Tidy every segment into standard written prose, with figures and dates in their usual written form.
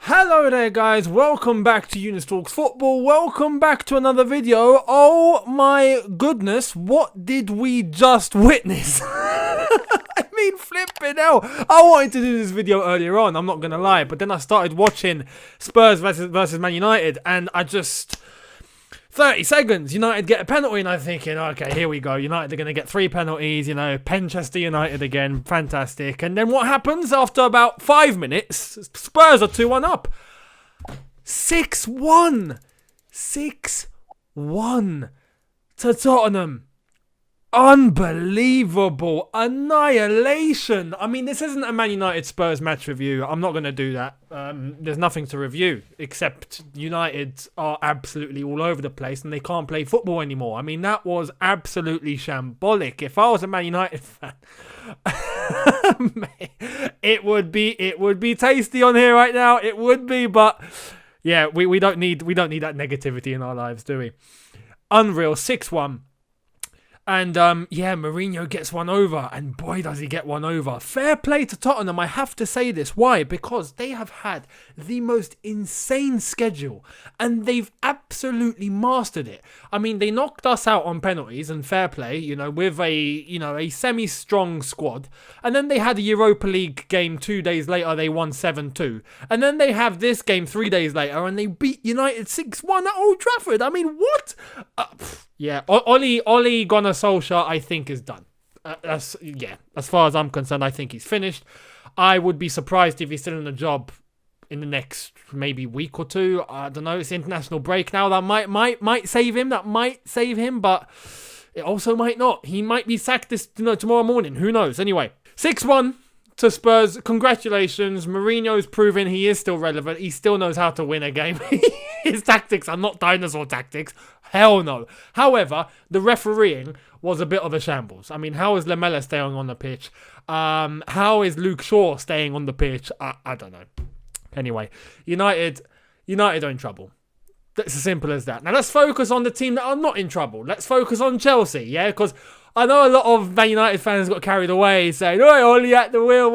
Hello there guys, welcome back to Younes Talks Football, welcome back to another video. Oh my goodness, what did we just witness? I mean, flipping hell. I wanted to do this video earlier on, I'm not going to lie, but then I started watching Spurs versus Man United and I just... 30 seconds, United get a penalty and I'm thinking, okay, here we go. United are going to get 3 penalties, Penchester United again, fantastic. And then what happens after about 5 minutes? Spurs are 2-1 up. 6-1. 6-1 to Tottenham. Unbelievable annihilation. I mean, this isn't a Man United Spurs match review. I'm not going to do that. There's nothing to review except United are absolutely all over the place and they can't play football anymore. I mean, that was absolutely shambolic. If I was a Man United fan, it would be tasty on here right now. It would be, but yeah, we don't need that negativity in our lives, do we? Unreal. 6-1. And, Mourinho gets one over, and boy, does he get one over. Fair play to Tottenham, I have to say this. Why? Because they have had the most insane schedule, and they've absolutely mastered it. I mean, they knocked us out on penalties, and fair play, with a semi-strong squad. And then they had a Europa League game 2 days later, they won 7-2. And then they have this game 3 days later, and they beat United 6-1 at Old Trafford. I mean, what? Yeah, Ole Gunnar Solskjaer, I think, is done. As far as I'm concerned, I think he's finished. I would be surprised if he's still in the job in the next maybe week or two. I don't know. It's international break now. That might save him. That might save him, but it also might not. He might be sacked tomorrow morning. Who knows? Anyway, 6-1 to Spurs. Congratulations. Mourinho's proven he is still relevant. He still knows how to win a game. His tactics are not dinosaur tactics. Hell no. However, the refereeing was a bit of a shambles. I mean, how is Lamela staying on the pitch? How is Luke Shaw staying on the pitch? I don't know. Anyway, United are in trouble. It's as simple as that. Now let's focus on the team that are not in trouble. Let's focus on Chelsea, yeah? Because I know a lot of Man United fans got carried away saying, "Oi, Ole at the wheel,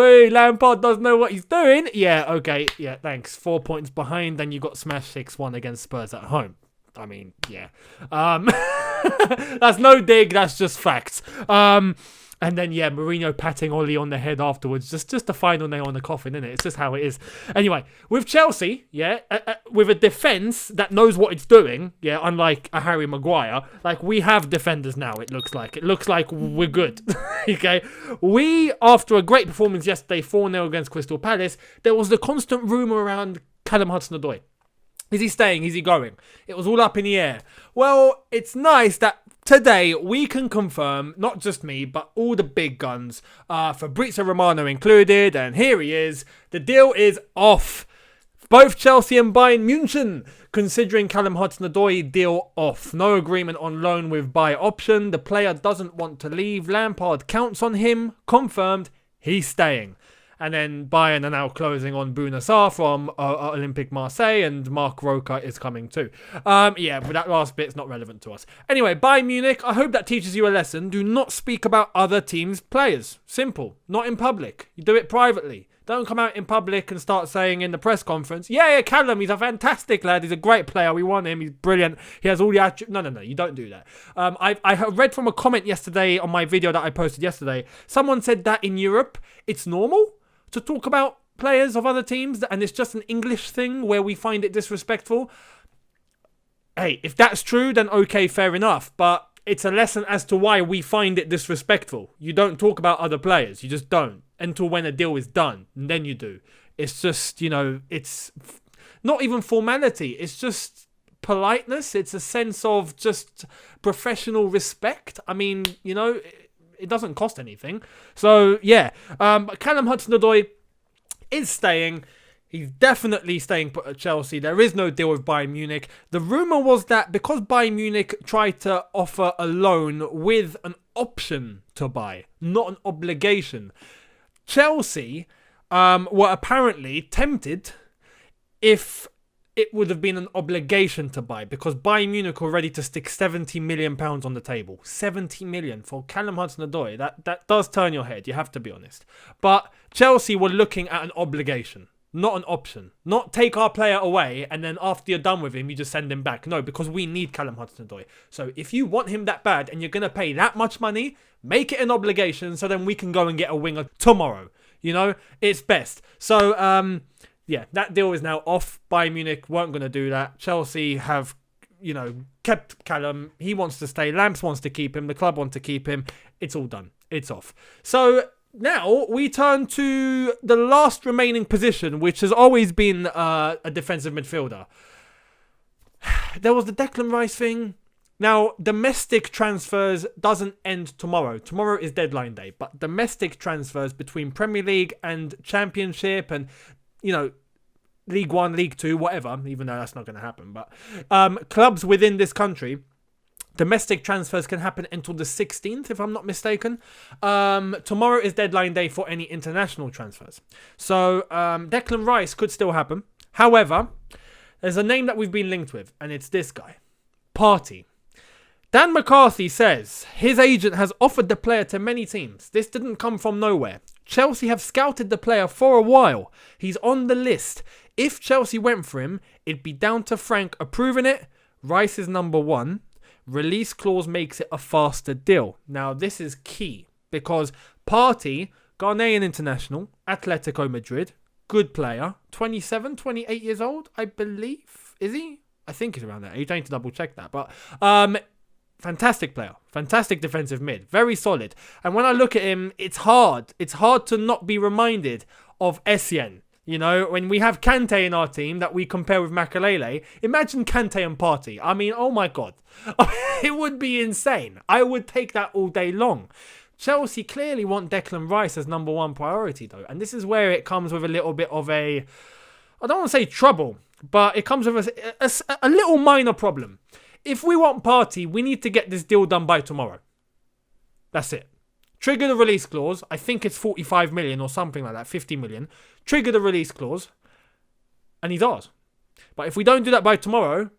hey, Lampard doesn't know what he's doing." Yeah, okay, yeah, thanks. 4 points behind, then you got smashed 6-1 against Spurs at home. I mean, yeah. That's no dig, that's just facts. And then, yeah, Mourinho patting Ole on the head afterwards. Just the final nail on the coffin, isn't it? It's just how it is. Anyway, with Chelsea, yeah, with a defence that knows what it's doing, yeah, unlike a Harry Maguire, like, we have defenders now, it looks like. It looks like we're good, okay? After a great performance yesterday, 4-0 against Crystal Palace, there was the constant rumour around Callum Hudson-Odoi. Is he staying? Is he going? It was all up in the air. Well, it's nice that today we can confirm, not just me, but all the big guns, Fabrizio Romano included, and here he is. The deal is off. Both Chelsea and Bayern Munich considering Callum Hudson-Odoi deal off. No agreement on loan with buy option. The player doesn't want to leave. Lampard counts on him. Confirmed. He's staying. And then Bayern are now closing on Bouna Sarr from Olympique Marseille, and Mark Roca is coming too. But that last bit's not relevant to us. Anyway, Bayern Munich, I hope that teaches you a lesson. Do not speak about other teams' players. Simple. Not in public. You do it privately. Don't come out in public and start saying in the press conference, yeah, Callum, he's a fantastic lad. He's a great player. We want him. He's brilliant. He has all the attributes. No, you don't do that. I read from a comment yesterday on my video that I posted yesterday. Someone said that in Europe, it's normal to talk about players of other teams, and it's just an English thing where we find it disrespectful. Hey, if that's true, then okay, fair enough. But it's a lesson as to why we find it disrespectful. You don't talk about other players. You just don't. Until when a deal is done. And then you do. It's just, it's not even formality. It's just politeness. It's a sense of just professional respect. I mean, it doesn't cost anything. So, yeah. Callum Hudson-Odoi is staying. He's definitely staying put at Chelsea. There is no deal with Bayern Munich. The rumour was that because Bayern Munich tried to offer a loan with an option to buy, not an obligation, Chelsea were apparently tempted if it would have been an obligation to buy, because Bayern Munich were ready to stick £70 million on the table. 70 million for Callum Hudson-Odoi. That does turn your head, you have to be honest. But Chelsea were looking at an obligation. Not an option. Not take our player away and then after you're done with him, you just send him back. No, because we need Callum Hudson-Odoi. So if you want him that bad and you're going to pay that much money, make it an obligation so then we can go and get a winger tomorrow. You know, it's best. So, yeah, that deal is now off. Bayern Munich weren't going to do that. Chelsea have, you know, kept Callum. He wants to stay. Lamps wants to keep him. The club want to keep him. It's all done. It's off. So now we turn to the last remaining position, which has always been a defensive midfielder. There was the Declan Rice thing. Now, domestic transfers doesn't end tomorrow. Tomorrow is deadline day. But domestic transfers between Premier League and Championship and, you know, League 1, League 2, whatever, even though that's not going to happen. But clubs within this country, domestic transfers can happen until the 16th, if I'm not mistaken. Tomorrow is deadline day for any international transfers. So Declan Rice could still happen. However, there's a name that we've been linked with, and it's this guy, Partey. Dan McCarthy says his agent has offered the player to many teams. This didn't come from nowhere. Chelsea have scouted the player for a while. He's on the list. If Chelsea went for him, it'd be down to Frank approving it. Rice is number 1. Release clause makes it a faster deal. Now, this is key because Partey, Ghanaian international, Atletico Madrid, good player, 27, 28 years old, I believe. Is he? I think he's around that age. I need to double check that. But fantastic player. Fantastic defensive mid. Very solid. And when I look at him, it's hard. It's hard to not be reminded of Essien. You know, when we have Kante in our team that we compare with Makelele, imagine Kante and Partey. I mean, oh my God. It would be insane. I would take that all day long. Chelsea clearly want Declan Rice as number 1 priority, though. And this is where it comes with a little bit of a, I don't want to say trouble, but it comes with a little minor problem. If we want Partey, we need to get this deal done by tomorrow. That's it. Trigger the release clause. I think it's 45 million or something like that, 50 million. Trigger the release clause, and he's ours. But if we don't do that by tomorrow,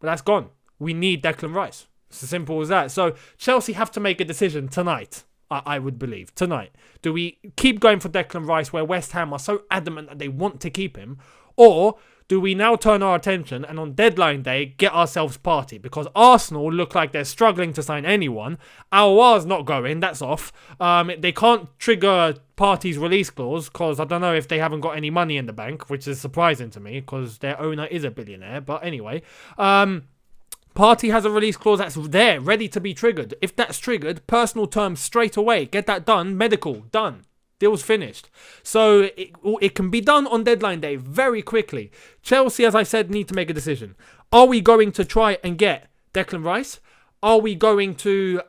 well, that's gone. We need Declan Rice. It's as simple as that. So Chelsea have to make a decision tonight, I would believe. Tonight. Do we keep going for Declan Rice where West Ham are so adamant that they want to keep him? Or do we now turn our attention and on deadline day get ourselves Partey? Because Arsenal look like they're struggling to sign anyone. Aouar's not going, that's off. They can't trigger Partey's release clause because I don't know if they haven't got any money in the bank, which is surprising to me because their owner is a billionaire. But anyway, Partey has a release clause that's there, ready to be triggered. If that's triggered, personal terms straight away. Get that done, medical, done. Deal's finished. So it can be done on deadline day very quickly. Chelsea, as I said, need to make a decision. Are we going to try and get Declan Rice? Are we going to...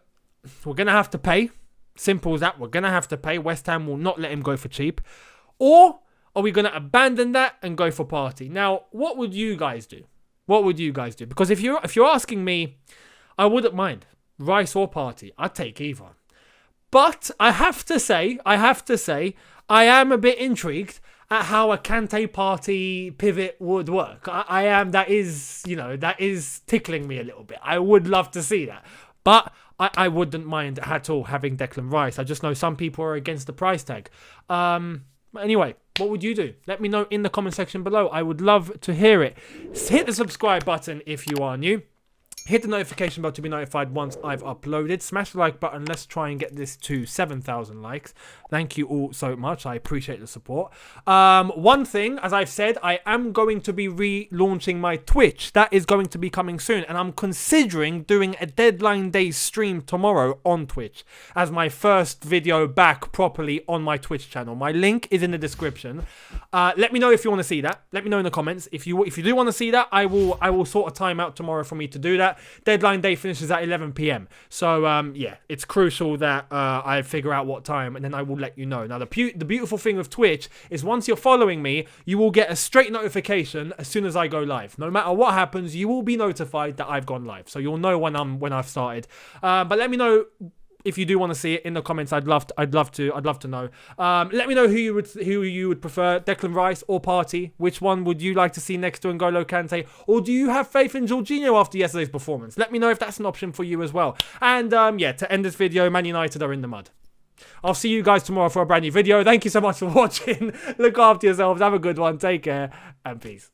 We're going to have to pay. Simple as that. We're going to have to pay. West Ham will not let him go for cheap. Or are we going to abandon that and go for Partey? Now, what would you guys do? What would you guys do? Because if you're asking me, I wouldn't mind. Rice or Partey. I'd take either. But I have to say, I am a bit intrigued at how a Kante Partey pivot would work. That is tickling me a little bit. I would love to see that. But I wouldn't mind at all having Declan Rice. I just know some people are against the price tag. Anyway, what would you do? Let me know in the comment section below. I would love to hear it. Hit the subscribe button if you are new. Hit the notification bell to be notified once I've uploaded. Smash the like button. Let's try and get this to 7,000 likes. Thank you all so much. I appreciate the support. One thing, as I've said, I am going to be relaunching my Twitch. That is going to be coming soon. And I'm considering doing a deadline day stream tomorrow on Twitch as my first video back properly on my Twitch channel. My link is in the description. Let me know if you want to see that. Let me know in the comments. If you do want to see that, I will sort a time out tomorrow for me to do that. Deadline day finishes at 11 p.m. So, yeah, it's crucial that I figure out what time, and then I will let you know. Now, the beautiful thing with Twitch is once you're following me, you will get a straight notification as soon as I go live. No matter what happens, you will be notified that I've gone live. So you'll know when I've started. But let me know if you do want to see it in the comments. I'd love to know. Let me know who you would prefer, Declan Rice or Partey. Which one would you like to see next to N'Golo Kante? Or do you have faith in Jorginho after yesterday's performance? Let me know if that's an option for you as well. And yeah, to end this video, Man United are in the mud. I'll see you guys tomorrow for a brand new video. Thank you so much for watching. Look after yourselves. Have a good one. Take care and peace.